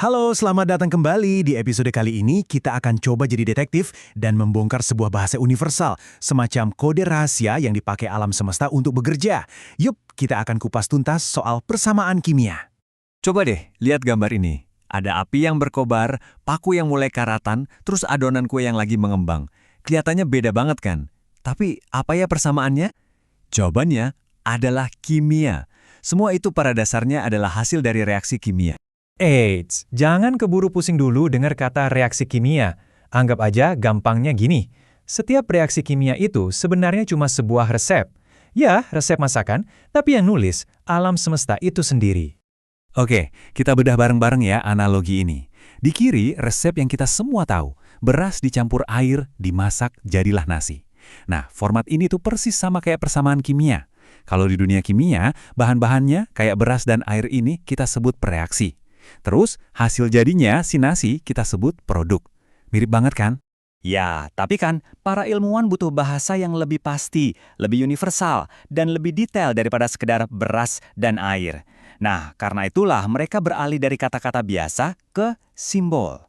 Halo, selamat datang kembali. Di episode kali ini kita akan coba jadi detektif dan membongkar sebuah bahasa universal, semacam kode rahasia yang dipakai alam semesta untuk bekerja. Yup, kita akan kupas tuntas soal persamaan kimia. Coba deh, lihat gambar ini. Ada api yang berkobar, paku yang mulai karatan, terus adonan kue yang lagi mengembang. Kelihatannya beda banget kan? Tapi apa ya persamaannya? Jawabannya adalah kimia. Semua itu pada dasarnya adalah hasil dari reaksi kimia. Eits, jangan keburu pusing dulu dengar kata reaksi kimia. Anggap aja gampangnya gini. Setiap reaksi kimia itu sebenarnya cuma sebuah resep. Ya, resep masakan, tapi yang nulis alam semesta itu sendiri. Oke, kita bedah bareng-bareng ya analogi ini. Di kiri, resep yang kita semua tahu. Beras dicampur air, dimasak, jadilah nasi. Nah, format ini tuh persis sama kayak persamaan kimia. Kalau di dunia kimia, bahan-bahannya kayak beras dan air ini kita sebut bereaksi. Terus, hasil jadinya si nasi kita sebut produk. Mirip banget kan? Ya, tapi kan para ilmuwan butuh bahasa yang lebih pasti, lebih universal, dan lebih detail daripada sekedar beras dan air. Nah, karena itulah mereka beralih dari kata-kata biasa ke simbol.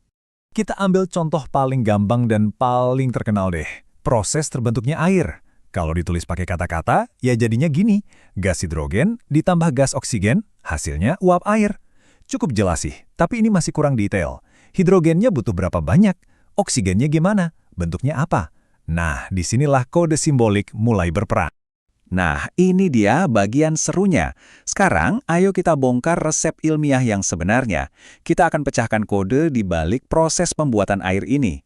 Kita ambil contoh paling gampang dan paling terkenal deh. Proses terbentuknya air. Kalau ditulis pakai kata-kata, ya jadinya gini. Gas hidrogen ditambah gas oksigen, hasilnya uap air. Cukup jelas sih, tapi ini masih kurang detail. Hidrogennya butuh berapa banyak? Oksigennya gimana? Bentuknya apa? Nah, disinilah kode simbolik mulai berperan. Nah, ini dia bagian serunya. Sekarang, ayo kita bongkar resep ilmiah yang sebenarnya. Kita akan pecahkan kode di balik proses pembuatan air ini.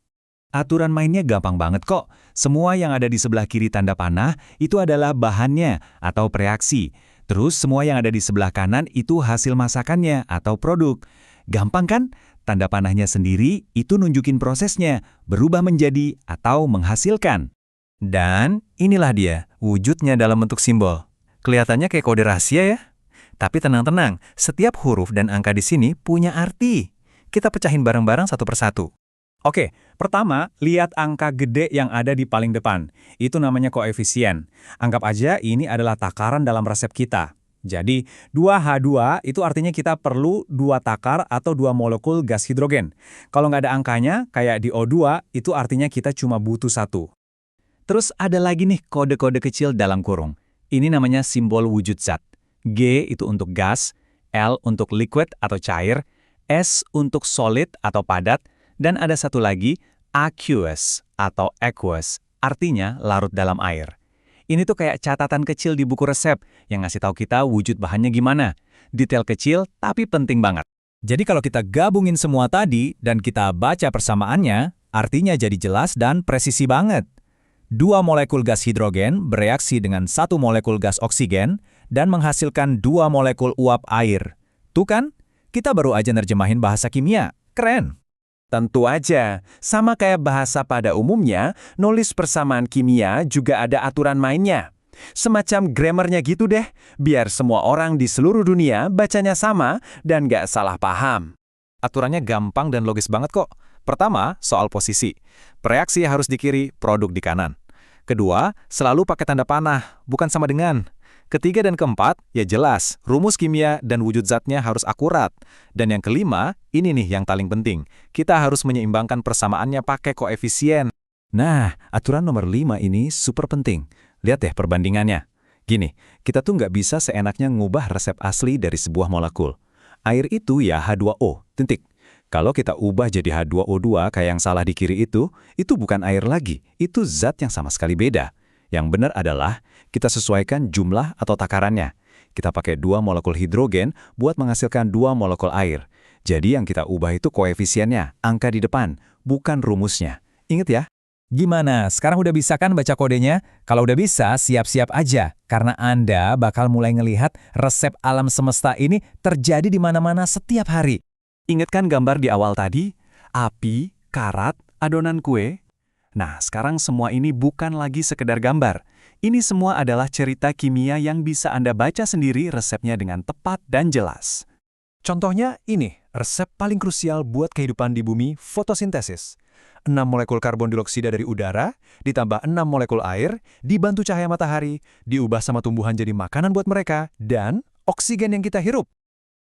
Aturan mainnya gampang banget kok. Semua yang ada di sebelah kiri tanda panah itu adalah bahannya atau reaksi. Terus semua yang ada di sebelah kanan itu hasil masakannya atau produk. Gampang kan? Tanda panahnya sendiri itu nunjukin prosesnya, berubah menjadi atau menghasilkan. Dan inilah dia, wujudnya dalam bentuk simbol. Kelihatannya kayak kode rahasia ya? Tapi tenang-tenang, setiap huruf dan angka di sini punya arti. Kita pecahin bareng-barang satu persatu. Oke, pertama, lihat angka gede yang ada di paling depan. Itu namanya koefisien. Anggap aja ini adalah takaran dalam resep kita. Jadi, 2H2 itu artinya kita perlu 2 takar atau 2 molekul gas hidrogen. Kalau nggak ada angkanya, kayak di O2, itu artinya kita cuma butuh 1. Terus ada lagi nih kode-kode kecil dalam kurung. Ini namanya simbol wujud zat. G itu untuk gas, L untuk liquid atau cair, S untuk solid atau padat, dan ada satu lagi, aqueous atau aqueous, artinya larut dalam air. Ini tuh kayak catatan kecil di buku resep yang ngasih tahu kita wujud bahannya gimana. Detail kecil tapi penting banget. Jadi kalau kita gabungin semua tadi dan kita baca persamaannya, artinya jadi jelas dan presisi banget. 2 molekul gas hidrogen bereaksi dengan 1 molekul gas oksigen dan menghasilkan 2 molekul uap air. Tuh kan? Kita baru aja nerjemahin bahasa kimia. Keren! Tentu aja, sama kayak bahasa pada umumnya, nulis persamaan kimia juga ada aturan mainnya. Semacam grammarnya gitu deh, biar semua orang di seluruh dunia bacanya sama dan nggak salah paham. Aturannya gampang dan logis banget kok. Pertama, soal posisi. Reaksi harus di kiri, produk di kanan. Kedua, selalu pakai tanda panah, bukan sama dengan. Ketiga dan keempat, ya jelas, rumus kimia dan wujud zatnya harus akurat. Dan yang kelima, ini nih yang paling penting. Kita harus menyeimbangkan persamaannya pakai koefisien. Nah, aturan nomor 5 ini super penting. Lihat deh perbandingannya. Gini, kita tuh nggak bisa seenaknya ngubah resep asli dari sebuah molekul. Air itu ya H2O, titik. Kalau kita ubah jadi H2O2 kayak yang salah di kiri itu bukan air lagi, itu zat yang sama sekali beda. Yang benar adalah kita sesuaikan jumlah atau takarannya. Kita pakai 2 molekul hidrogen buat menghasilkan 2 molekul air. Jadi yang kita ubah itu koefisiennya, angka di depan, bukan rumusnya. Ingat ya? Gimana? Sekarang udah bisa kan baca kodenya? Kalau udah bisa, siap-siap aja. Karena Anda bakal mulai ngelihat resep alam semesta ini terjadi di mana-mana setiap hari. Ingat kan gambar di awal tadi? Api, karat, adonan kue. Nah, sekarang semua ini bukan lagi sekedar gambar. Ini semua adalah cerita kimia yang bisa Anda baca sendiri resepnya dengan tepat dan jelas. Contohnya ini, resep paling krusial buat kehidupan di bumi, fotosintesis. 6 molekul karbon dioksida dari udara, ditambah 6 molekul air, dibantu cahaya matahari, diubah sama tumbuhan jadi makanan buat mereka, dan oksigen yang kita hirup.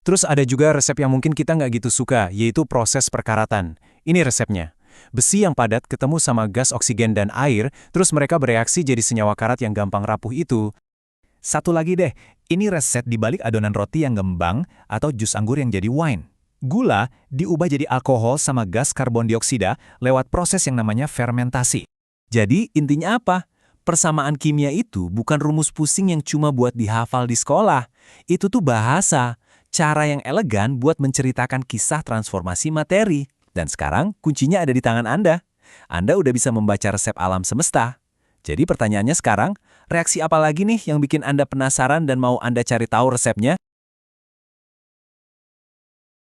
Terus ada juga resep yang mungkin kita nggak gitu suka, yaitu proses perkaratan. Ini resepnya. Besi yang padat ketemu sama gas oksigen dan air, terus mereka bereaksi jadi senyawa karat yang gampang rapuh itu. Satu lagi deh, ini resep di balik adonan roti yang ngembang atau jus anggur yang jadi wine. Gula diubah jadi alkohol sama gas karbon dioksida lewat proses yang namanya fermentasi. Jadi intinya apa? Persamaan kimia itu bukan rumus pusing yang cuma buat dihafal di sekolah. Itu tuh bahasa, cara yang elegan buat menceritakan kisah transformasi materi. Dan sekarang kuncinya ada di tangan Anda. Anda udah bisa membaca resep alam semesta. Jadi pertanyaannya sekarang, reaksi apa lagi nih yang bikin Anda penasaran dan mau Anda cari tahu resepnya?